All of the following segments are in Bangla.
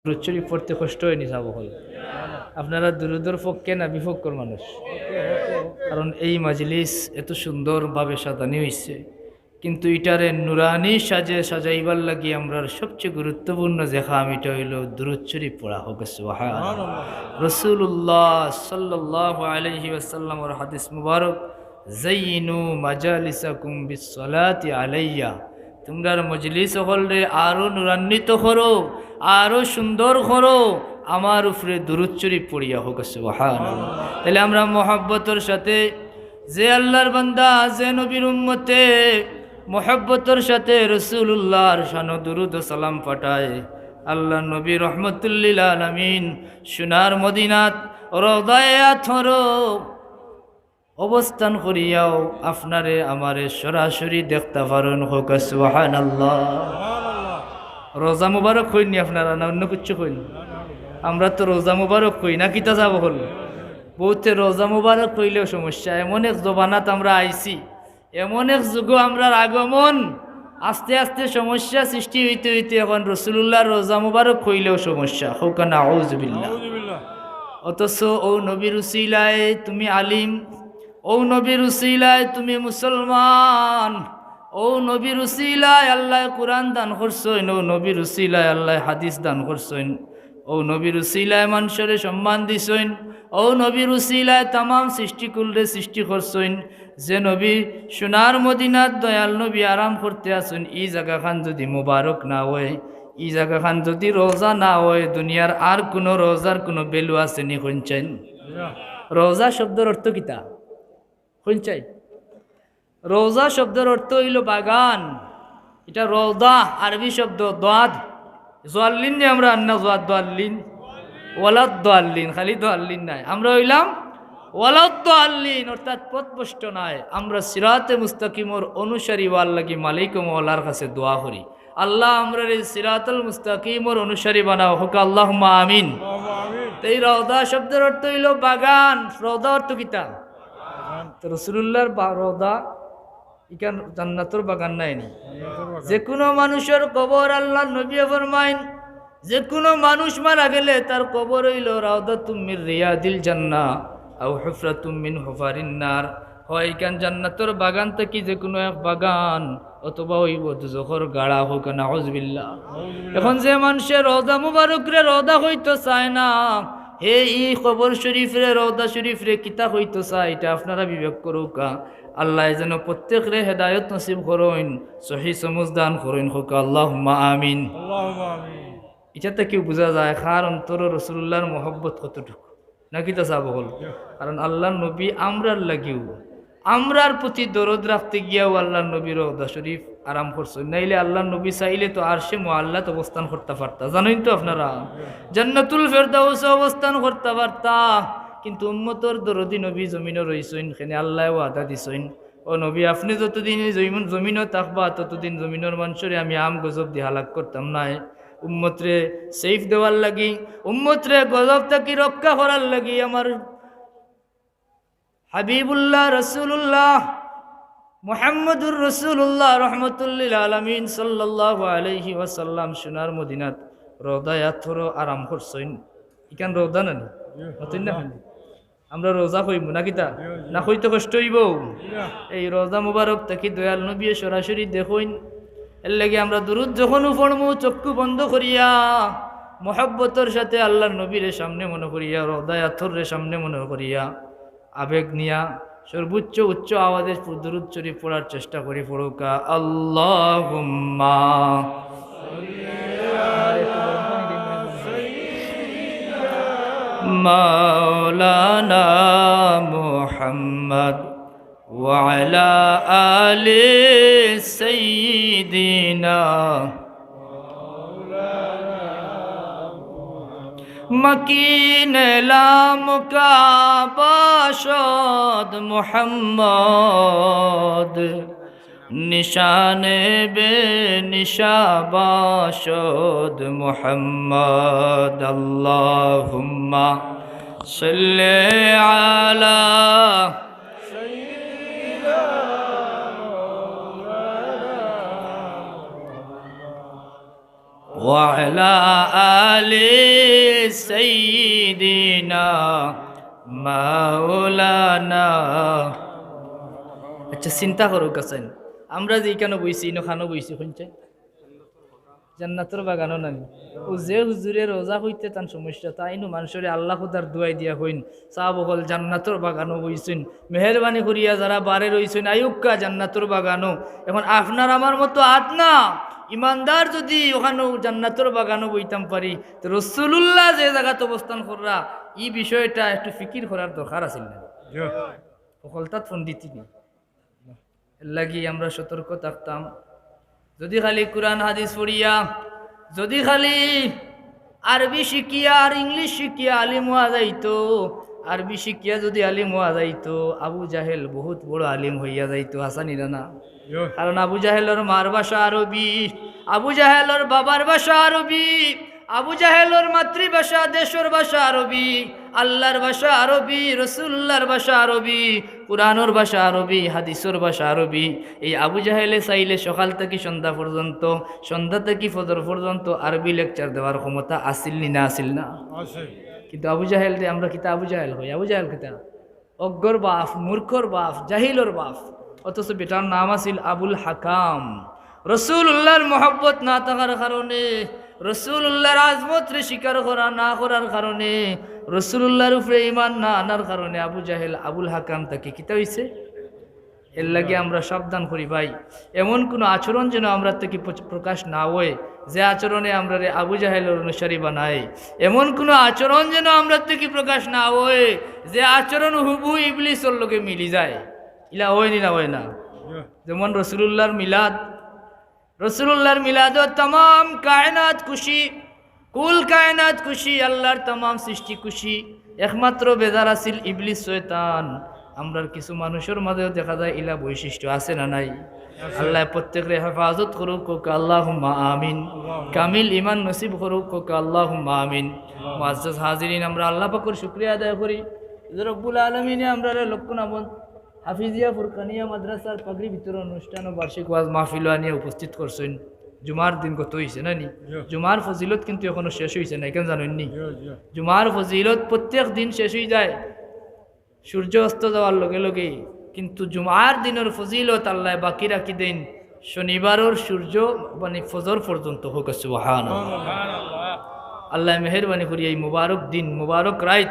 দুরূদ শরীফ পড়তে কষ্ট হয়নি যাবো হল আপনারা দুরুদের পক্ষে না বিপক্ষর মানুষ? কারণ এই মাজলিস এত সুন্দরভাবে সাজানি হয়েছে, কিন্তু এটারে নুরানি সাজে সাজাইবার লাগি আমরা সবচেয়ে গুরুত্বপূর্ণ যে কাম এটা হইল দুরূদ শরীফ পড়া হোক। সুবহানাল্লাহ। রাসূলুল্লাহ সাল্লাল্লাহু আলাইহি ওয়াসাল্লামের হাদিস মুবারক, যাইনু মাজালিসাকুম বিসসালাতি আলাইয়া, তোমরার মজলিস হলরে আরো নুরান্বিত করো, আরো সুন্দর করো, আমার উপরে দুরূদ শরীফ পড়িয়া হোক। সুবহানাল্লাহ। তাহলে আমরা মোহাব্বতের সাথে যে আল্লাহর বান্দা, যে নবীর উম্মতে মোহাব্বতের সাথে রাসূলুল্লাহর শান দুরূদ ও সালাম পাঠায়, আল্লাহ নবী রহমতুল্লিল আলামিন সোনার মদিনাত রওদায়ে আথর অবস্থান করিয়াও আপনারে আমারে সরাসরি দেখতে পারেন হোক। সুবহানাল্লাহ। রোজা মুবারক হইনি আপনারা না অন্য কিছু হইনি? আমরা তো রোজা মুবারক কই না, কিতা যাব হল বহুতে রোজা মুবারক কইলেও সমস্যা। এমন এক জবানাত আমরা আইছি, এমন এক যুগ আমরার আগমন, আস্তে আস্তে সমস্যা সৃষ্টি হইতে হইতে এখন রাসূলুল্লাহর রোজা মুবারক কইলেও সমস্যা হোক। নাউযুবিল্লাহ। অথচ ও নবীর উসিলায় তুমি আলিম, ও নবীর উসিলায় তুমি মুসলমান, ও নবীর উসিলায় আল্লাহ কুরআন দান করছেন, ও নবীর উসিলায় আল্লাহ হাদিস দান করছেন, ও নবীর উসিলায় মানুষের সম্মান দিছেন, ও নবীর উসিলায় তামাম সৃষ্টিকুলরে সৃষ্টি করছেন। যে নবী সোনার মদিনাত দয়াল নবী আরাম করতে আসুন, ই জায়গাখান যদি মুবারক না হয়, ই জায়গাখান যদি রোজা না হয়, দুনিয়ার আর কোনো রোজার কোনো ভ্যালু আছে নি? শুনছেন? রোজা শব্দের অর্থ কিতা শুনছাই? রোজা শব্দের অর্থ হইল বাগান। এটা রওদা আরবি শব্দ, দাদ জোয়াল্লিন যে আমরা আন্না জোয়াদ দোয়াল্লিন ওয়ালাদ দোয়াল্লিন, খালি দোয়াল্লিন নাই, আমরা হইলাম ওয়ালাদ দোয়াল্লিন, অর্থাৎ পথভ্রষ্ট নাই। আমরা সিরাতে মুস্তাকিমর অনুসারী ওয়াল লাগি মালিক মওলার কাছে দোয়া করি, আল্লাহ আমরা এই সিরাতুল মুস্তাকিমর অনুসারী বানাও হোক। আল্লাহুম্মা আমিন। এই রওদা শব্দের অর্থ হইল বাগান। রওদা অর্থ কিতা? তো রাসূলুল্লাহর রওদা ইকান জান্নাতুর বাগান নাই নি? যে কোনো মানুষের কবর আল্লাহ নবী ফরমাইন, যে কোনো মানুষ মারা গেলে তার কবর হইল রাউদাতুম মির রিয়াদিল জান্নাহ আও হুফরাতুম মিন হুফারিন নার। হয় ইকান জান্নাতুর বাগান থেকে যে কোনো এক বাগান, অথবা হইব দুজখর গাড়া হোক। নাউযুবিল্লাহ। এখন যে মানুষের রওজা মুবারক রে রওদা হইতো চায় না, হে ই কবর শরীফ রে রওদা শরীফ রে কিতা হইতো চায়, এটা আপনারা বিবেক করুকা। আল্লাহ যেন প্রত্যেক রে হেদায়ত নসিব করুন, সহি সমঝ দান করুন হোক। আল্লাহুম্মা আমিন। এটাতে কেউ বোঝা যায় কার অন্তর রাসূলুল্লাহর মহব্বত কতটুকু, নাকি তা চাব হল। কারণ আল্লাহ নবী আমরার লাগিও, আমরার প্রতি দরদ রাখতে গিয়াও আল্লাহ নবীর রওজা শরীফ আরাম করছেন। নাইলে আল্লাহ নবী চাইলে তো আরশে মুআল্লাত অবস্থান করতে পারতা, জানেন তো আপনারা, জান্নাতুল ফেরদাউসে অবস্থান করতে পারতা। কিন্তু উম্মতর দরদি নবী জমিনও রইছেন, এখানে আল্লাহ ওয়াদা দিছেন, ও নবী আপনি যতদিন জমিনও থাকবা ততদিন জমিনের মানুষরে আমি আম গজব দিয়ে হালাক করতাম না। উম্মতরে সেফ দেওয়ার লাগি, উম্মতরে গজব থাকি রক্ষা করার লাগি আমার হাবিবুল্লাহ রাসূলুল্লাহ মুহাম্মদুর রাসূলুল্লাহ রাহমাতুল্লিল আলামিন সাল্লাল্লাহু আলাইহি ওয়াসাল্লাম সোনার মদিনাত রওদায়ে আথর আরাম করছেন। ইকান রওদা না অতই না, আমরা রোজা হইব না কিতা না হইতে কষ্ট হইব। এই রোজা মুবারক থাকি দয়াল নবী সরাসরি দেখুন। এর লাগে আমরা দুরূদ যখন পড়মু চক্ষু বন্ধ করিয়া মহব্বতের সাথে আল্লাহর নবীর সামনে মনে করিয়া, রওদায়ে আথরের সামনে মনে করিয়া, আবেগ নিয়া সর্বোচ্চ উচ্চ আওয়াজে দুরূদ শরীফ পড়ার চেষ্টা করি। পড়ুকা আল্লাহুম্মা মাওলানা মুহাম্মদ ওয়া আলা আলি সাইয়্যিদিনা মকিন লামকাবাশদ মুহাম্মদ নিশানে বে নিশাবাশদ মুহাম্মদ। আল্লাহুম্মা সাল্লি আলা সাইয়্যিদিনা وعلى آل سيدنا মাওলানা। আচ্ছা চিন্তা করো কাছেন আমরা যে কেন বইছি ইনো খানো বইছি শুনছে জান্নাতের বাগানও নাই ও যে হুজুরে রোজা হইতে তার সমস্যা তাই নো মানুষের আল্লাহ খুদার দুয়াই দিয়া হইন চা বকল জান্নাতের বাগানও বইছেন মেহরবানি করিয়া যারা বারে রইছেন আয়ুক্কা জান্নাতের বাগানও এখন আপনার আমার মতো আত না ইমানদার যদি ওখানেও জান্নাতের বাগানও বইতাম পারি তো রাসূলুল্লাহ যে জায়গাতে অবস্থান কররা এই বিষয়টা একটু ফিকির করার দরকার আছে না সকলতা পণ্ডিতি নেই এর লাগি আমরা সতর্ক থাকতাম যদি খালি কোরআন হাদিস পড়িয়া যদি খালি আরবি শিখিয়া আর ইংলিশ শিখিয়া আলিম হওয়া যাইতো আরবি শিখিয়া যদি আলিম হওয়া যাইতো আবু জাহেল বহুত বড় আলিম হইয়া যাইতো হাসানিরা না কারণ আবু জাহেলের মার ভাষা আরবি আবু জাহেলের বাবার ভাষা আরবি আবু জাহেলের মাতৃভাষা দেশের ভাষা আরবি আল্লাহর ভাষা আরবি রাসূলুল্লাহর ভাষা আরবি কুরআনের ভাষা আরবি হাদিসের ভাষা আরবি এই আবু জাহেলে চাইলে সকাল থেকে সন্ধ্যা পর্যন্ত সন্ধ্যা থেকে ফজর পর্যন্ত আরবি লেকচার দেওয়ার ক্ষমতা আসিল নি না আসিল না কিন্তু আবু জাহেল রে আমরা কিতা আবু জাহেল হই আবু জাহেল কিতা অজ্ঞর বাপ মূর্খর বাপ জাহিলর বাপ অথচ বেটার নাম আছিল আবুল হাকাম রাসূলুল্লাহর মহব্বত না থাকার কারণে রাসূলুল্লাহর আজমত রে স্বীকার করা না করার কারণে রাসূলুল্লাহর উপরে ঈমান না আনার কারণে আবু জাহেল আবুল হাকাম তাকে কিতা হইছে এর লাগে আমরা সাবধান করি ভাই এমন কোনো আচরণ যেন আমরা থেকে প্রকাশ না হয় যে আচরণে আমরা রে আবু জাহেলের অনুসারী বানাই এমন কোনো আচরণ যেন আমরা থেকে প্রকাশ না হয় যে আচরণ হুবহু ইবলিসের লগে মিলি যায় ইলা হয় নি না হয় না যেমন রাসূলুল্লাহর মিলাদ রাসূলুল্লাহর মিলাদে तमाम কায়নাত খুশি কুল কায়নাত খুশি আল্লাহর तमाम সৃষ্টি খুশি একমাত্র বেজার আছিল ইবলিস শয়তান আমরার কিছু মানুষের মাঝেও দেখা যায় ইলা বৈশিষ্ট্য আছে না নাই আল্লাহ প্রত্যেকের হেফাজত করুক কোক আল্লাহুম্মা আমিন কামিল ঈমান নসিব করুক কোক আল্লাহুম্মা আমিন মুআজ্জাজ হাজিরিন আমরা আল্লাহ পাকের শুকরিয়া আদায় করি যে রব্বুল আলামিন আমরা লক্ষ নামন হাফিজিয়া ফুরকানিয়া মাদ্রাসার পাগড়ি বিতরণ অনুষ্ঠান ও বার্ষিক ওয়াজ মাহফিল আনিয়ে উপস্থিত করছেন জুমার দিন কত হয়েছে না নি জুমার ফজিলত কিন্তু এখনো শেষ হয়েছে না কেন জানেন নি জুমার ফজিলত প্রত্যেক দিন শেষ হয়ে যায় সূর্য অস্ত যাওয়ার লগে লগে কিন্তু জুমার দিনের ফজিলত আল্লাহ বাকি রাখি দেন শনিবারের সূর্য মানে ফজর পর্যন্ত হোক সুবহানাল্লাহ আল্লাহ মেহেরবানি করি এই মুবারক দিন মুবারক রাত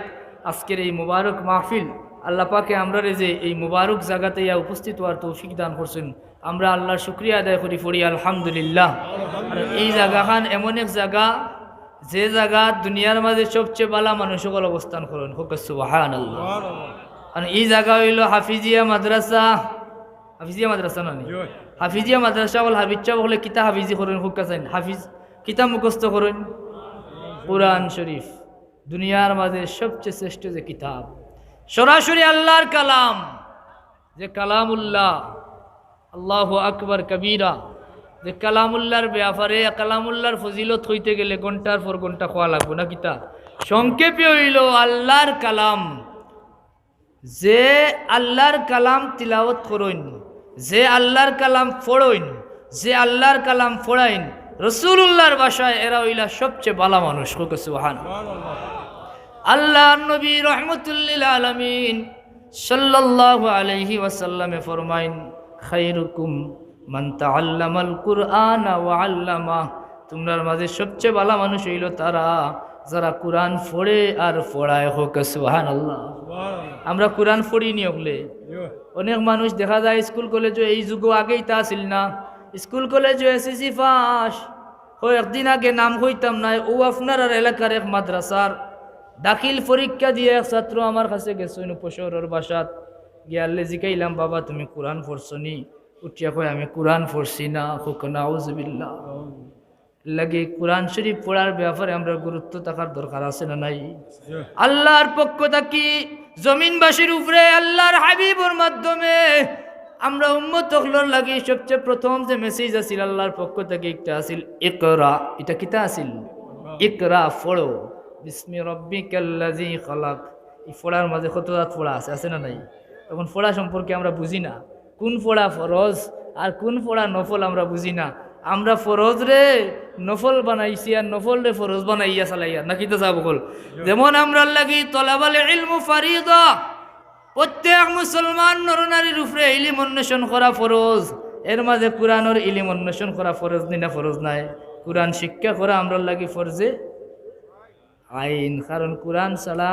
আজকের এই মুবারক মাহফিল আল্লাহ পাকে আমরা যে এই মুবারক জায়গাতে ইয়া উপস্থিত হওয়ার তৌফিক দান করছেন আমরা আল্লাহর শুকরিয়া আদায় করি পড়ি আলহামদুলিল্লাহ আর এই জায়গাখান এমন এক জায়গা যে জায়গা দুনিয়ার মাঝে সবচেয়ে ভালো মানুষ সকল অবস্থান করেন হোক সুবহানাল্লাহ আর এই জায়গা হইল হাফিজিয়া মাদ্রাসা না হাফিজিয়া মাদ্রাসা বল হাফিজা বলে কিতা হাফিজি করেন হোক হাফিজ কিতা মুখস্থ করেন কুরআন শরীফ দুনিয়ার মাঝে সবচেয়ে শ্রেষ্ঠ যে কিতাব সরাসরি আল্লাহর কালাম যে কালামুল্লাহ আল্লাহু আকবার কবীরা যে কালামুল্লাহর ব্যাপারে কালামুল্লাহর ফজিলত হইতে গেলে ঘন্টার পর ঘন্টা খোয়া লাগবে না কিতা সংক্ষেপে হইল আল্লাহর কালাম যে আল্লাহর কালাম তিলাওয়াত করইন যে আল্লাহর কালাম পড়ইন যে আল্লাহর কালাম পড়াইন রাসূলুল্লাহর ভাষায় এরা হইলা সবচেয়ে ভালো মানুষ সুবহানাল্লাহ আল্লাহ নবী রহমতুল্লিল আলামিন সাল্লাল্লাহু আলাইহি ওয়াসাল্লামে ফরমাইন খায়রুকুম মান তাআল্লামাল কুরআনা ওয়া আল্লামা তোমার মাঝে সবচেয়ে ভালো মানুষ হইল তারা যারা কোরআন পড়ে আর পড়ায় হোক সুবহানাল্লাহ আমরা কোরআন পড়ি নি হলে অনেক মানুষ দেখা যায় স্কুল কলেজে এই যুগ আগেই তা ছিল না স্কুল কলেজে এসএসসি পাস হয় একদিন আগে নাম হইতাম না ও আপনার এলাকার এক মাদ্রাসার দাখিল পরীক্ষা দিয়ে এক ছাত্র আমার কাছে গেছেন উপশহরের বাসাত গিয়ালে জিকাইলাম বাবা তুমি কোরআন পড়ছনি উঠিয়া কয় আমি কোরআন পড়ছি না হোক নাউজুবিল্লাহ লাগে কোরআন শরীফ পড়ার ব্যাপারে আমরা গুরুত্ব থাকার দরকার আছে না নাই আল্লাহর পক্ষ থেকে জমিনবাসীর উপরে আল্লাহর হাবিবের মাধ্যমে আমরা উম্মত হলর লাগে সবচেয়ে প্রথম যে মেসেজ আছিল আল্লাহর পক্ষ থেকে একটা আছিল ইকরা এটা কিতা আছিল ইকরা পড়ো বিসমি রব্বিকাল্লাযী খালাক এই পড়ার মাঝে কত রাত পড়া আছে না নাই তখন পড়া সম্পর্কে আমরা বুঝি না কোন পড়া ফরজ আর কোন পড়া নফল আমরা বুঝি না আমরা ফরজ রে নফল বানাইছি আর নফল রে ফরজ বানাইয়া চালাইয়া নাকি তো যাব বল। যেমন আমরা লাগি তলাবাল ইলমু ফারিদা, প্রত্যেক মুসলমান নরনারীর উপরে ইলম অন্বেষণ করা ফরজ। এর মাঝে কোরআনের ইলম অন্বেষণ করা ফরজ নি না ফরজ নাই? কোরআন শিক্ষা করা আমরা লাগি ফরজে আইন, কারণ কোরআন ছাড়া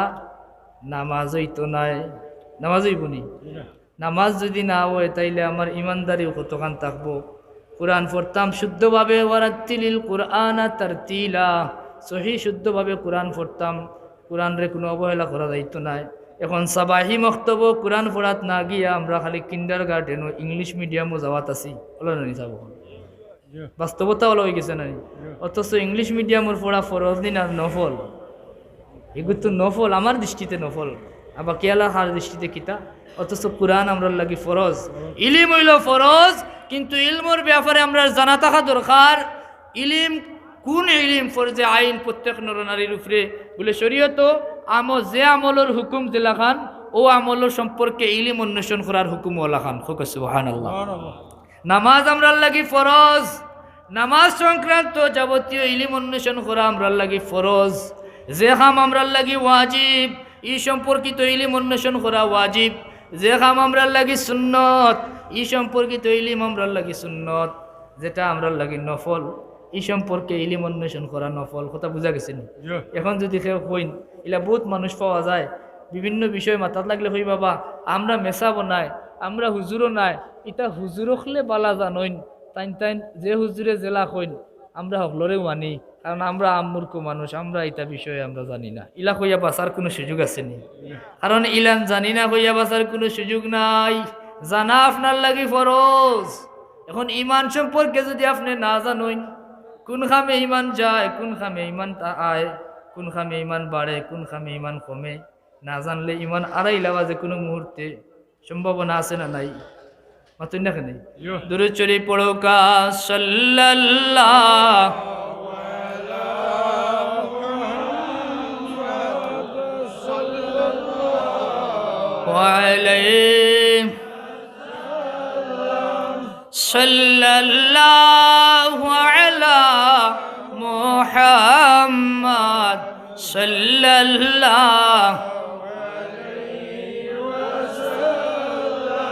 নামাজ হইতো নাই। নামাজ হইব নি? নামাজ যদি না হয় তাইলে আমার ইমানদারি কতখান থাকবো। কোরআন পড়তাম শুদ্ধভাবে, ওয়ারাত্তিলিল কুরআনা তারতিলা, সহি শুদ্ধভাবে কোরআন পড়তাম, কোরআন রে কোনো অবহেলা করা যাইতো নাই। এখন সাবাহি মক্তব কোরআন পড়াত না গিয়া আমরা খালি কিন্ডার গার্ডেন ও ইংলিশ মিডিয়ামও যাওয়াত আছি, হলো না নি? যাবো বাস্তবতা হলো হয়ে গেছে না? অথচ ইংলিশ মিডিয়ামের পড়া ফরজ দিন আর নফল, এগুলো তো নফল, আমার দৃষ্টিতে নফল, আবার কেয়ালা হার দৃষ্টিতে কিতা। অথচ কোরআন আমরা লাগি ফরজ। ইলিম হইল ফরজ, কিন্তু ইলমর ব্যাপারে আমরা জানা থাকা দরকার। ইলিম কোন ইলিম? ফরজে আইন প্রত্যেক নরনারীর উপরে। বলে শরীয়ত যে আমলের হুকুম দিলাখান ও আমলের সম্পর্কে ইলিম অন্বেষণ করার হুকুম ওলাখান। সুবহানাল্লাহ। নামাজ আমরা লাগি ফরজ, নামাজ সংক্রান্ত যাবতীয় ইলিম অন্বেষণ করা আমরা লাগি ফরজ। যে কাম আমরা লাগি ওয়াজিব, ই সম্পর্কিত ইলিম অন্বেষণ করা ওয়াজিব। যে কাম আমরা লাগি সুন্নত, ই সম্পর্কিত ইলিম আমরা লাগি সুন্নত। যেটা আমরা লাগি নফল, ই সম্পর্কে ইলিম অন্বেষণ করা নফল। কথা বুঝা গেছে নি? এখন যদি কেউ কইন, এলা বহুত মানুষ পাওয়া যায় বিভিন্ন বিষয় মাথাত লাগলে কই বাবা আমরা মেসাবো নাই, আমরা হুজুরও নাই, ইটা হুজুর হলে বালা জানইন, তাইন তাইন যে হুজুরে জেলা কইন আমরা হকলরেও মানি, কারণ আমরা আমূর্খ মানুষ, আমরা এটা বিষয়ে আমরা জানি না। ইলা কইয়া বাঁচার কোনো সুযোগ আছে নি? কারণ ইলান জানি না কইয়া বাঁচার কোনো সুযোগ নাই। জানা আপনার লাগি ফরজ। এখন ইমান সম্পর্কে যদি আপনি না জানেন, কোন খামে ইমান যায়, কোন খামে ইমান আয়, কোন খামে ইমান বাড়ে, কোন খামে ইমান কমে, না জানলে ইমান আড়াই লাবা যে কোনো মুহূর্তে সম্ভাবনা আছে না নাই? মাতুন না কেন? দুরূদ শরীফ পড়ো কা সাল্লাল্লাহু আলাইহি সাল্লাল্লাহু আলা মুহাম্মদ সাল্লাল্লাহু।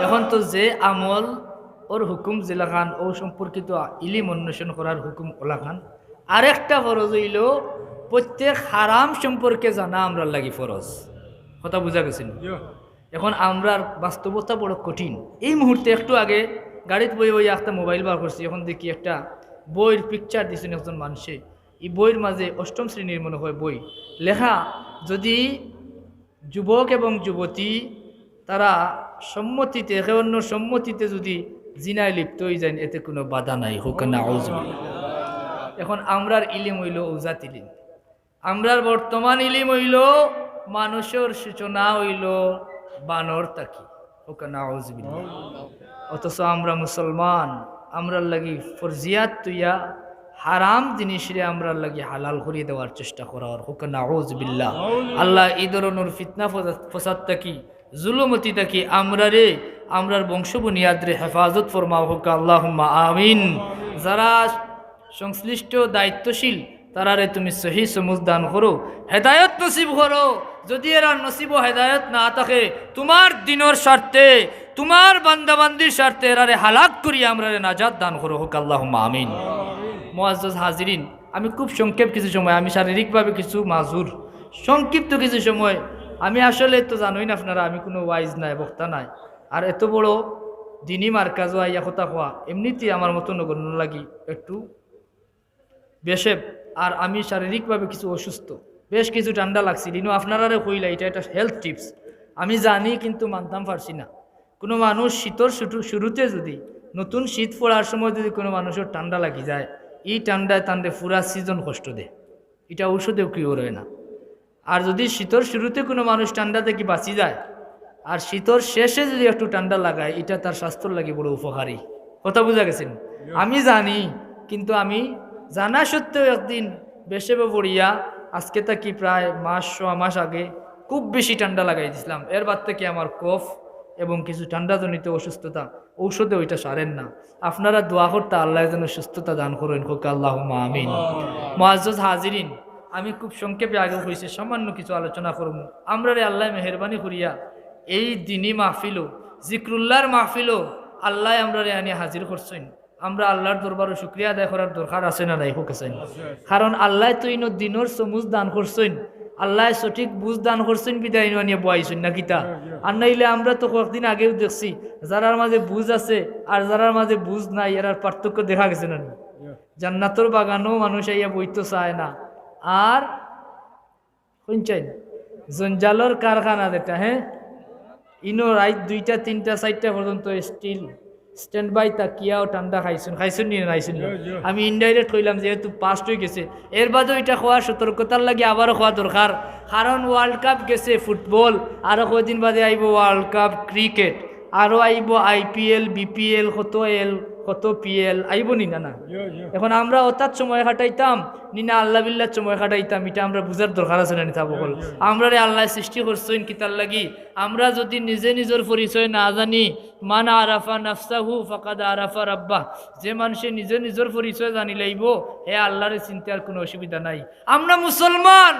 এখন তো যে আমল ওর হুকুম জিলাখান ও সম্পর্কিত ইলিম অন্বেষণ করার হুকুম ওলাখান, আরেকটা ফরজ হইল প্রত্যেক হারাম সম্পর্কে জানা আমরা লাগি ফরজ। কথা বুঝা গেছিল? এখন আমরার বাস্তবতা বড় কঠিন। এই মুহূর্তে একটু আগে গাড়িতে বই বই একটা মোবাইল বার করছি, এখন দেখি একটা বইয়ের পিকচার দিয়েছেন একজন মানুষে। এই বইয়ের মাঝে অষ্টম শ্রেণীর মনে হয় বই লেখা, যদি যুবক এবং যুবতী তারা সম্মতিতে, একে অন্য সম্মতিতে যদি জিনায় লিপ্ত হয়ে যায়, এতে কোনো বাধা নাই, হোক না আউযুবিল্লাহ। এখন আমরার ইলিম হইল উজাত ইলিম, আমরার বর্তমান ইলিম হইল মানুষের সূচনা হইল বানর তাকি, হোক না আউযুবিল্লাহ। অথচ আমরা মুসলমান, আমরার লাগি ফরজিয়াত তুইয়া হারাম জিনিসরে আমরার লাগি হালাল করিয়ে দেওয়ার চেষ্টা করার, হোক না আউযুবিল্লাহ। আল্লাহ এই ধরনের ফিতনা ফসাদ তাকি, জুলুমতি তাকি আমরারে, আমরার বংশ বুনিয়াদরে হেফাজত ফরমাও, হোক আল্লাহুম্মা আমিন। যারা সংশ্লিষ্ট দায়িত্বশীল তারারে তুমি সহি সমুজ দান করো, হেদায়ত নসিব করো। যদি এরা নসিব হেদায়ত না থাকে, তোমার দিনের স্বার্থে, তোমার বান্দাবান্দির স্বার্থে এরারে হালাক করি আমরারে নাজাত দান করো, হোক আল্লাহুম্মা আমিন। মুআজ্জাজ হাজিরিন, আমি খুব সংক্ষেপ কিছু সময়, আমি শারীরিকভাবে কিছু মাজুর, সংক্ষিপ্ত কিছু সময়, আমি আসলে তো জানোই না আপনারা, আমি কোনো ওয়াইজ নাই, বক্তা নাই, আর এত বড় দিনী মার্কাজ আইয়া কথা কোয়া এমনিতেই আমার মতো নগণ্য লাগি একটু বেশে। আর আমি শারীরিকভাবে কিছু অসুস্থ, বেশ কিছু ঠান্ডা লাগছিল, ইনো আপনারারে কইলা এটা একটা হেলথ টিপস, আমি জানি কিন্তু মানতাম পারছি না। কোনো মানুষ শীতর শুরুতে যদি, নতুন শীত পড়ার সময় যদি কোনো মানুষের ঠান্ডা লাগি যায়, এই ঠান্ডায় তান্ডে পুরা সিজন কষ্ট দেয়, এটা ঔষধেও কিওর হয় না। আর যদি শীতর শুরুতে কোনো মানুষ ঠান্ডা থেকে বাঁচি যায়, আর শীতর শেষে যদি একটু ঠান্ডা লাগায়, এটা তার স্বাস্থ্যর লাগে বড় উপকারী। কথা বুঝা গেছেন? আমি জানি, কিন্তু আমি জানা সত্ত্বেও একদিন বেশেবে পড়িয়া, আজকে তাকি প্রায় মাস 6 মাস আগে খুব বেশি ঠান্ডা লাগাই দিয়েছিলাম। এর বাদ থেকে আমার কফ এবং কিছু ঠান্ডাজনিত অসুস্থতা, ঔষধে ওইটা সারেন না। আপনারা দোয়া করতে আল্লাহ যেন সুস্থতা দান করেন, হোক আল্লাহুম্মা আমিন। মুআজ্জাজ হাজিরিন, আমি খুব সংক্ষেপে আগে হয়েছে সামান্য কিছু আলোচনা করব। আমরা রে আল্লাহ মেহরবানি করিয়া এই দিনী মাহফিলও, জিক্রুল্লাহর মাহফিলও আল্লাহ আমরা রে আনি হাজির করছেন। আমরা আল্লাহর দরবারে শুকরিয়া আদায় করার দরকার আছে না নাই? হোক আছে। কারণ আল্লাহ তো ইনো দিনের সমুজ দান করছেন, আল্লাহ সঠিক বুঝ দান করছেন, বিদায় নিয়ে বয়াইছেন না কিতা। আর নাইলে আমরা তো কয়েকদিন আগেও দেখছি যারার মাঝে বুঝ আছে আর যারার মাঝে বুঝ নাই, এর পার্থক্য দেখা গেছে না। জান্নাতর বাগানও মানুষ আইয়া বইতে চায় না, আর শুনছেন জঞ্জালর কারখানা যেটা, হ্যাঁ, ইনো রাত 2টা 3টা 4টা পর্যন্ত স্টিল স্ট্যান্ড বাই তাকিয়াও ঠান্ডা খাইছেন নিয়ে নাইছেন। আমি ইনডাইরেক্ট কইলাম যেহেতু পাস্ট হয়ে গেছে, এর বাদেও এটা খাওয়া সতর্কতার লাগে আবারও খাওয়া দরকার। কারণ ওয়ার্ল্ড কাপ গেছে ফুটবল, আরও কয়েকদিন বাদে আইব ওয়ার্ল্ড কাপ ক্রিকেট, আরও আইব IPL BPL, কত PL আইব নি না না। এখন আমরা অর্থাৎ সময় কাটাইতাম নি না আল্লাহ বিল্লাহ সময় কাটাইতাম, এটা আমরা বুঝার দরকার আছে না নিতা বকল। আমরা রে আল্লাহ সৃষ্টি করছেন কিতার লাগি। আমরা যদি নিজে নিজের পরিচয় না জানি, মান আরাফা নাফসাহু ফাকাদ আরাফা রাব্বাহ, যে মানুষে নিজে নিজের পরিচয় জানি লাইব, হে আল্লাহরে চিন্তার কোনো অসুবিধা নাই। আমরা মুসলমান,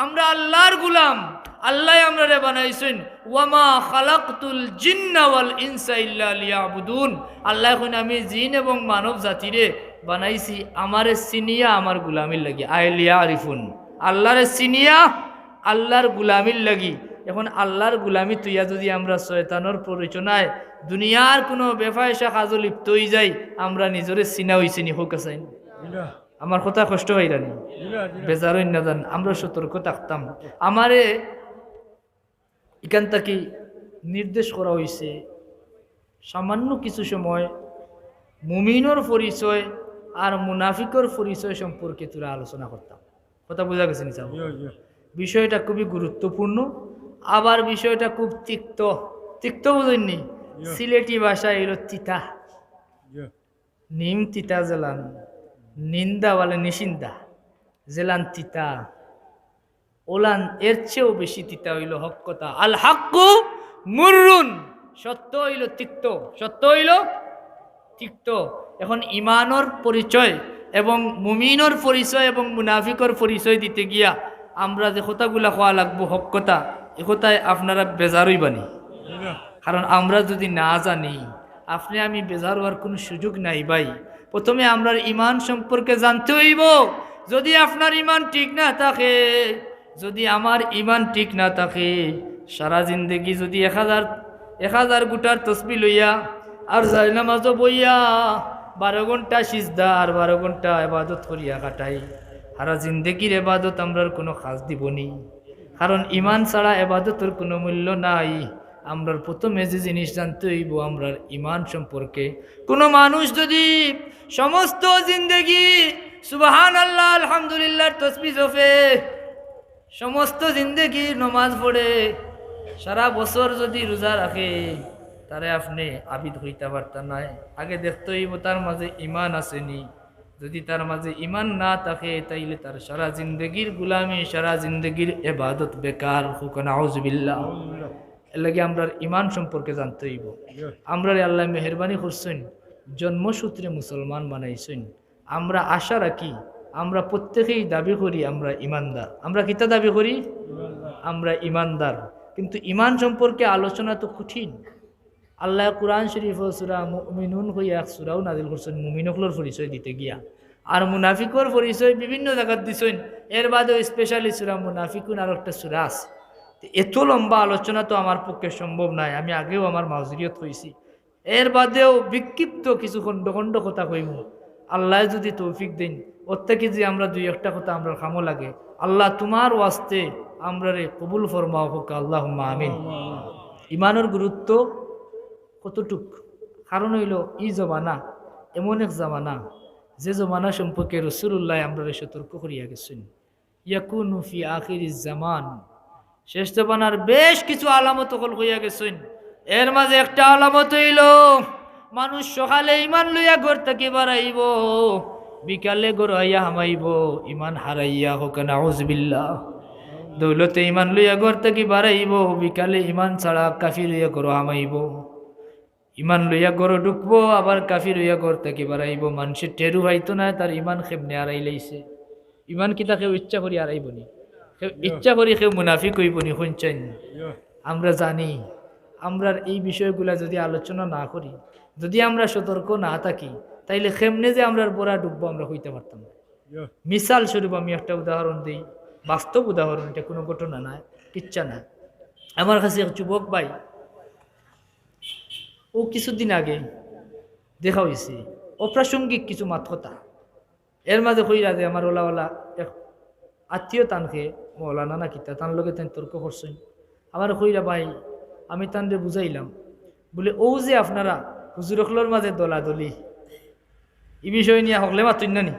আমরা আল্লাহর গুলাম, আল্লাহ আমরা রে বানাইছেন। ওয়ামা খালাকতুল জিন্না ওয়াল ইনসা ইল্লা লিয়াবুদুন, আল্লাহ এখন আমি জিন এবং মানব জাতিরে বানাইছি আমারে সিনিয়া আমার গুলামির লাগি। আইলিয়া আরিফুন, আল্লাহরে সিনিয়া আল্লাহর গুলামির লাগি। এখন আল্লাহর গুলামি তুইয়া যদি আমরা শয়তানের প্ররোচনায় দুনিয়ার কোনো বেফায়সা কাজে লিপ্ত হয়ে যাই, আমরা নিজরে সিনা হইছি নি? হোক আছে। আমার কথা কষ্ট হইরানি বেজারই না জান, আমরা সতর্ক থাকতাম। আমারে এখান থেকে নির্দেশ করা হয়েছে সামান্য কিছু সময় মুমিনের পরিচয় আর মুনাফিকর পরিচয় সম্পর্কে তোরা আলোচনা করতাম। কথা বোঝা গেছে নি? বিষয়টা খুবই গুরুত্বপূর্ণ, আবার বিষয়টা খুব তিক্ত বুঝেননি? সিলেটি ভাষায় এলো তিতা, নিম তিতা জেলান, নিন্দা বলে নিশিন্দা, জেলান তিতা, ওলান এর চেয়েও বেশি তিতা হইল হক কথা। আল হাক্কু মুররুন, সত্য হইল তিক্ত, সত্য হইল তিক্ত। এখন ইমানর পরিচয় এবং মুমিনর পরিচয় এবং মুনাফিকর পরিচয় দিতে গিয়া আমরা যে কথাগুলা খাওয়া লাগবো হক কথা, এ কথায় আপনারা বেজারই বানি। কারণ আমরা যদি না জানি, আপনি আমি বেজার হওয়ার কোনো সুযোগ নাই ভাই। প্রথমে আমরা ইমান সম্পর্কে জানতে হইব। যদি আপনার ইমান ঠিক না থাকে, যদি আমার ইমান ঠিক না থাকে, সারা জিন্দগি যদি 1000 গুটার তসবি লইয়া আর জায়নামাজও বইয়া 12 ঘন্টা সিজদা আর 12 ঘন্টা ইবাদত করিয়া কাটাই, সারা জিন্দগির ইবাদত আমরার কোনো কাজ দিবনি। কারণ ইমান ছাড়া ইবাদতের কোনো মূল্য নাই। আমরা প্রথমে যে জিনিস জানতে হইব আমরার ইমান সম্পর্কে। কোনো মানুষ যদি সমস্ত জিন্দগি সুবহানাল্লাহ আলহামদুলিল্লাহ তসবিহ জপে, সমস্ত জিন্দগি নমাজ পড়ে, সারা বছর যদি রোজা রাখে, তারে আপনি আবিদ হইতে পারতেন না। আগে দেখতে হইব তার মাঝে ইমান আসেনি। যদি তার মাঝে ইমান না থাকে, তাইলে তার সারা জিন্দগির গুলামি, সারা জিন্দগির ইবাদত বেকার। নাউযুবিল্লাহ। এর লাগে আমরা ইমান সম্পর্কে জানতে হইব। আমরা আল্লাহ মেহরবানি করছেন, জন্মসূত্রে মুসলমান বানাইছেন। আমরা আশা রাখি, আমরা প্রত্যেকেই দাবি করি আমরা ইমানদার। আমরা কিতা দাবি করি? আমরা ইমানদার। কিন্তু ইমান সম্পর্কে আলোচনা তো কঠিন। আল্লাহ কুরআন শরীফ ও সূরা মুমিনুন হইয়া এক সূরাও নাযিল করছেন মুমিনগুলোর পরিচয় দিতে গিয়া, আর মুনাফিকর পরিচয় বিভিন্ন জায়গায় দিছেন। এর বাদেও স্পেশালি সূরা মুনাফিকুন আর একটা সূরা আছে। এত লম্বা আলোচনা তো আমার পক্ষে সম্ভব নয়, আমি আগেও আমার মাউজুরিয়ত হয়েছি। এর বাদেও বিক্ষিপ্ত কিছু খণ্ড কথা কইব। আল্লাহ যদি তৌফিক দেন, ওর থেকে যে আমরা 2-1টা কথা আমরা খামো লাগে, আল্লাহ তোমার ওয়াস্তে আমরা রে কবুল ফরমাও হোক, আল্লাহুম্মা আমিন। ইমানের গুরুত্ব কতটুক? কারণ হইল ই জমানা এমন এক জামানা, যে জমানা সম্পর্কে রাসূলুল্লাহ আমরা সতর্ক করিয়া গেছেন। ইয়াকুনু ফি আখিরিজ জামান, শেষ জমানার বেশ কিছু আলামত হল হইয়া গেছেন। এর মাঝে একটা আলামত হইল মানুষ সকালে ইমান লইয়া ঘর থেকে বাড়াইব, বিকালে ঘর হইয়া হামাইব ইমান হারাইয়া। হোক নাউযুবিল্লাহ। দৌলতে ইমান লইয়া ঘর থেকে বাড়াইব, বিকালে ইমান ছাড়া কাফির হইয়া ঘর হামাইব। ইমান লইয়া ঘর ঢুকবো, আবার কাফির হইয়া ঘর থেকে বাড়াইব। মানুষের টেরু হইতো না তার ইমান খেমনে আড়াই লাইছে। ইমান কিতা কেউ ইচ্ছা করি আড়াইব নি, কেউ ইচ্ছা করি কেউ মুনাফিক হইব নি, শুনছেন? আমরা জানি আমরার এই বিষয়গুলা যদি আলোচনা না করি, যদি আমরা সতর্ক না থাকি, তাইলে খেমনে যে আমরার বোরা ডুববো আমরা হইতে পারতাম না। মিসাল স্বরূপ আমি একটা উদাহরণ দিই, বাস্তব উদাহরণ, এটা কোনো ঘটনা না, কিচ্ছা না। আমার কাছে এক যুবক ভাই, ও কিছুদিন আগে দেখা হয়েছে অপ্রাসঙ্গিক কিছু মাত কথা, এর মাঝে কইরা যে আমার ওলা এক আত্মীয় তানকে মৌলানা না কিতা তার লগে তান তর্ক করছেন। আমার কইরা ভাই আমি তানরে বুঝাইলাম, বলে ও যে আপনারা হুজুরকলোর মাঝে দলাদলি এই বিষয় নিয়ে হকলে মাতুন না নি,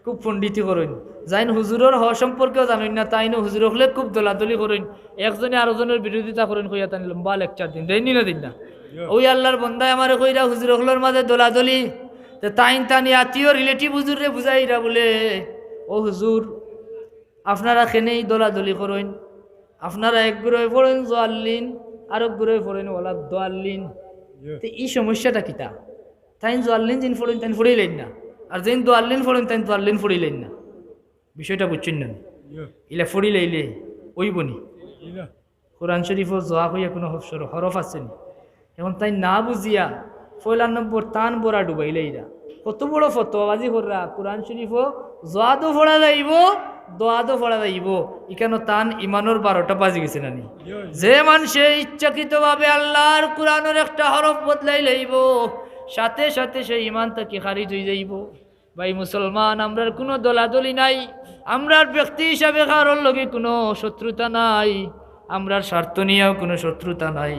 খুব পণ্ডিতি করেন, যাইন হুজুরের হওয়া সম্পর্কেও জানেন না, তাই না হুজুর হলে খুব দলাদলি করেন, একজনে আরেকজনের বিরোধিতা করেন, কইয়া তান লম্বা লেকচার দিন দেয়নি না দিন না। ওই আল্লাহর বন্দায় আমার কইরা হুজুর হকলোর মাঝে দলাদলি, তাইন তানি আত্মীয় রিলেটিভ হুজুরে বুঝাইরা বলে, ও হুজুর আপনারা খেনেই দলাদলি করেন, আপনারা এক গ্রহে পড়েন জোয়াল্লিন, আর এক গ্রহে পড়েন ওলা দোয়াল্লিন। তো এই সমস্যাটা কিতা? তাইন জোয়াল্লিন যিন ফোড়েন তাইন ফোড়িলেন না, আর যেন দোয়াল্লিন ফোড়েন তাইন দোয়াল্লিন ফোড়িলেন না। বিষয়টা বুঝছেন না? ইলা ফড়ি লাইলে ওই বনি কোরআন শরীফও জোয়া হইয়া কোনো হরফ আছে নি। এখন তাই না বুঝিয়া ৯৫ নম্বর টান বড়া ডুবাইলে এরা কত বড় ফতোয়াবাজি কররা। কোরআন শরীফও জোয়াদও ফোড়া যাইব, দোয়াদও ফোড়া যাইব, এখানে টান ইমানোর ১২টা বাজি গেছে নানি। যে মানুষে ইচ্ছাকৃতভাবে আল্লাহর কোরআনের একটা হরফ বদলাই লইব, সাথে সাথে সেই ইমান তাকে খারিজ হয়ে যাইব। ভাই মুসলমান, আমরার কোনো দলাদলি নাই, আমরার ব্যক্তি হিসাবে কারোর লগে কোনো শত্রুতা নাই, আমরার স্বার্থ নিয়েও কোনো শত্রুতা নাই।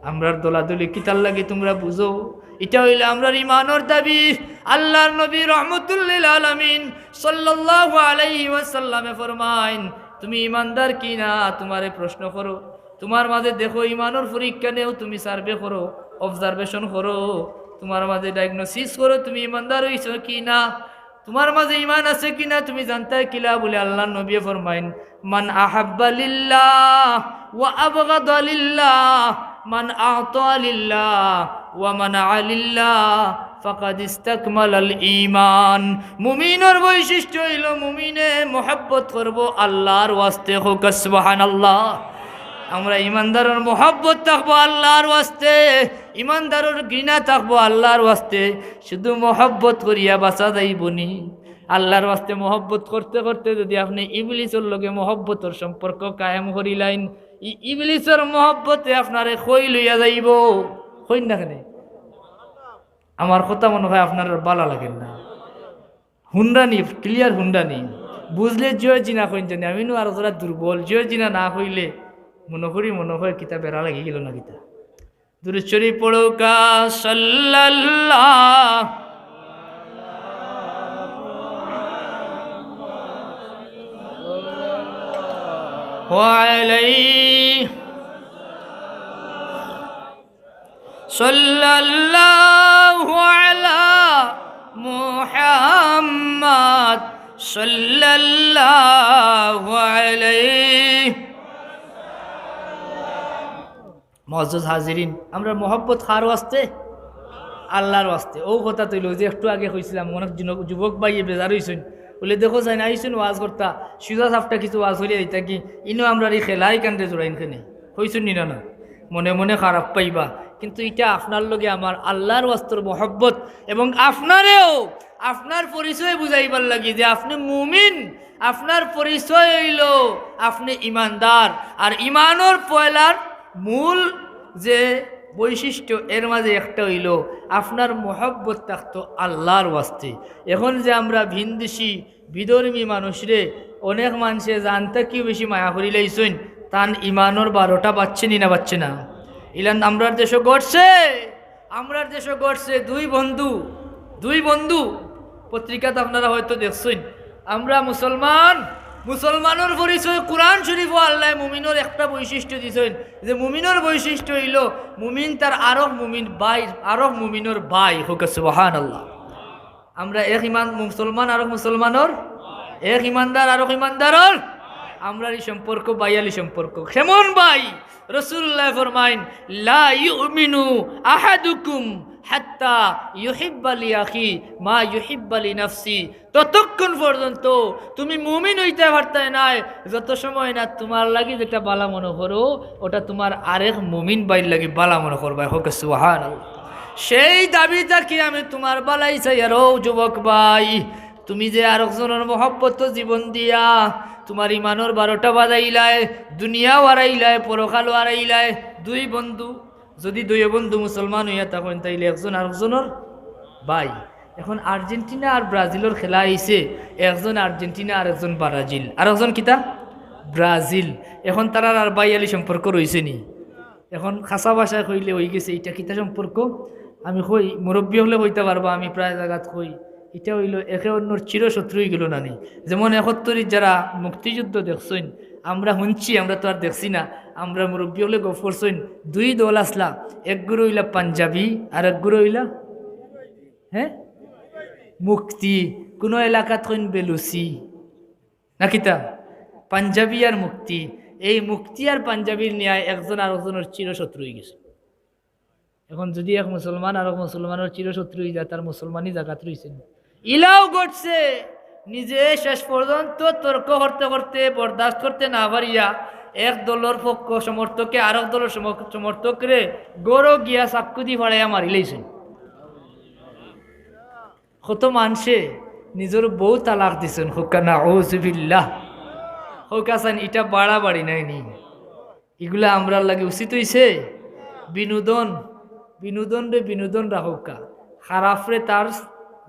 আমরার দলাদলি কিতার লাগে তোমরা বুঝো, এটা হইলে আমরার ইমানের দাবি। আল্লাহর নবী রহমতুল্লিল আলামিন সাল্লাল্লাহু আলাইহি ওয়াসাল্লামে ফরমাইন, তুমি ইমানদার কি না তোমারে প্রশ্ন করো, তোমার মাঝে দেখো ইমানের পরীক্ষা নেও, তুমি সার্ভে করো, অবজারভেশন করো, তোমার মাঝে ডায়াগনোসিস করো তুমি ইমানদার হইছো কি না, তোমার মাঝে ইমান আছে কিনা তুমি জানতে কিলা। বলে আল্লাহর নবী ফরমাইন, মান আহাব্বা লিল্লাহ ওয়া আবগাদা লিল্লাহ, মান আ'তা লিল্লাহ ওয়া মানআ লিল্লাহ ফাকাদ ইসতাকমালাল ঈমান। মুমিনের বৈশিষ্ট্য হইল মুমিনে মুহাব্বত করব আল্লাহর ওয়াস্তে, হোক সুবহানাল্লাহ। আমরা ইমানদারের মোহাব্বত থাকবো আল্লাহর ওয়াস্তে, ইমানদারের ঘৃণা থাকবো আল্লাহর ওয়াস্তে। শুধু মোহাব্বত করিয়া বাঁচা যাইবনি, আল্লাহর ওয়াস্তে মোহাব্বত করতে করতে যদি আপনি ইবলিসের লগে মোহাব্বতের সম্পর্ক কায়েম করিলেন, ইবলিসের মোহাব্বতে আপনারে খই লইয়া যাইব। খই না কেন? আমার কথা মনে হয় আপনার ভালো লাগেন না। হুন্ডানি ক্লিয়ার, হুন্ডানি বুঝলে জয় জিনা কইন জানি, আমি আর যারা দুর্বল জয় জিনা না হইলে মনে হয় কিতা বেড়া লাগি গেল না কিতা। দুরূদ শরীফ পড়ো কা সাল্লাল্লাহু আলাইহি সাল্লাল্লাহু আলা মুহাম্মাদ সাল্লাল্লাহু আলাইহি। মুআজ্জাজ হাজিরিন, আমরা মোহাব্বত কার ওয়াস্তে? আল্লাহর ওয়াস্তে। ও কথা তৈল যে একটু আগে কইছিলাম, অনেক যুবক ভাইয়ে বেজার হইছেন, বলে দেখো চাই না আইসুন ওয়াজ করতা, সুজা সাপটা কিছু ওয়াজ হইয়া দিতা কি ইনো আমরা এই খেলাই কান্দে জোড়াইন খেনে হইছুন নি না, মনে মনে খারাপ পাইবা। কিন্তু এটা আপনার লগে আমার আল্লাহর ওয়াস্তর মোহাব্বত, এবং আপনারেও আপনার পরিচয় বুঝাইবার লাগি যে আপনি মুমিন, আপনার পরিচয় হইল আপনি ইমানদার। আর ইমানের পয়লার মূল যে বৈশিষ্ট্য এর মাঝে একটা হইল আপনার মোহাব্বত থাকতো আল্লাহর ওয়াস্তে। এখন যে আমরা ভিনদেশি বিধর্মী মানুষরে অনেক মানুষে জানতে কি বেশি মায়া করি লাইছেন, তান ইমানোর 12টা বাচ্চে নি না বাচ্চে না। ইলান আমরার দেশে ঘটছে দুই বন্ধু পত্রিকাতে আপনারা হয়তো দেখছেন। আমরা মুসলমানের পরিচয় কোরআন শরীফ আল্লাহ মুমিনের একটা বৈশিষ্ট্য দিয়েছেন, যে মুমিনের বৈশিষ্ট্য হইল মুমিন তার আরব মুমিনের ভাই, হোক সুবহানাল্লাহ। আমরা এক মুসলমান আরব মুসলমানের, এক ইমানদার আরব ইমানদারের আমরারই সম্পর্ক বাইয়ালি সম্পর্ক কেমন ভাই রাসূলুল্লাহ ফরমাইন লা ইউমিনু আহাদুকুম হাত্তা ইউহিব্বা লিআখি মা ইউহিব্বা লিনাফসি ততক্ষণ পর্যন্ত তুমি মুমিন হইতে পারতে নাই যত সময় না তোমার লাগি যেটা বালা মনে করো ওটা তোমার আরেক মুমিন ভাইর লাগি বালা মনে করবা হোক সুবহানাল্লাহ সেই দাবিটা কি আমি তোমার বালাই চাই আরো যুবক ভাই তুমি যে আরেকজনের মহব্বত জীবন দিয়া তোমার ইমানোর 12টা বাজাইলায় দুনিয়াও হারাইলায় পরকালও হারাইলায় দুই বন্ধু যদি দুই বন্ধু মুসলমান হইয়া তখন তাইলে একজন আরেকজনের ভাই এখন আর্জেন্টিনা আর ব্রাজিলের খেলা আইছে একজন আর্জেন্টিনা আর একজন ব্রাজিল আর একজন কিতা ব্রাজিল এখন তারার আর বাইয়ালি সম্পর্ক রয়েছে নি এখন খাসা ভাষায় কইলে হয়ে গেছে এটা কিতা সম্পর্ক আমি কই মুরব্বী হলে হইতে পারবা আমি প্রায় জায়গাত কই এটা হইল একে অন্যর চিরশত্রু হয়ে গেল নানি যেমন 71 যারা মুক্তিযুদ্ধ দেখছেন আমরা শুনছি আমরা তো আর দেখছি না আমরা মুরব্বী হলে গপ করছেন দুই দল আসলা এক গুরু হইলা পাঞ্জাবি আর এক গুরু হইলা হ্যাঁ মুক্তি কোনো এলাকাত কইন বেলুচি নাকিতা পাঞ্জাবি আর মুক্তি এই মুক্তি আর পাঞ্জাবির ন্যায় একজন আর একজনের চিরশত্রু হয়ে গেছে এখন যদি এক মুসলমান আর এক মুসলমানের চিরশত্রু হয়ে যায় তার মুসলমানই জায়গাত রয়েছেন ইলাও ঘটছে নিজে শেষ পর্যন্ত তর্ক করতে করতে বরদাস্ত করতে না পারিয়া এক দলের পক্ষ সমর্থককে আরেক দলের সমর্থকরে গরো গিয়া চাক্কু দি ফাড়াইয়া মারি লাইছেন কত মানুষে নিজের বউ তালাক দিছেন হোকা নাউযুবিল্লাহ হোকাসান এটা বাড়াবাড়ি নাইনি এগুলা আমরার লাগে উচিত হইছে বিনোদন বিনোদন রে বিনোদন রাখোকা খারাপরে তার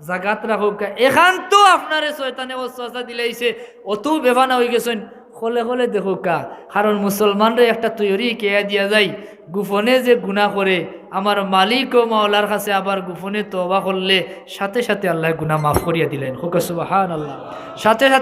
জাগাত রাখোকা এখান তো আপনারে শয়তানে ওয়াসওয়াসা দিলাইছে অত বেভানা হয়ে গেছেন খলে খলে দেখোকা কারণ মুসলমানরে একটা তৈরি কেয়া দিয়া যায় গোপনে যে গুনাহ করে আমার মালিক ও মাওলার কাছে আবার গোপনে তওবা করলে সাথে সাথে আল্লাহ গুনাহ মাফ করিয়া দিলেন হোক সুবহানাল্লাহ সাথে সাথে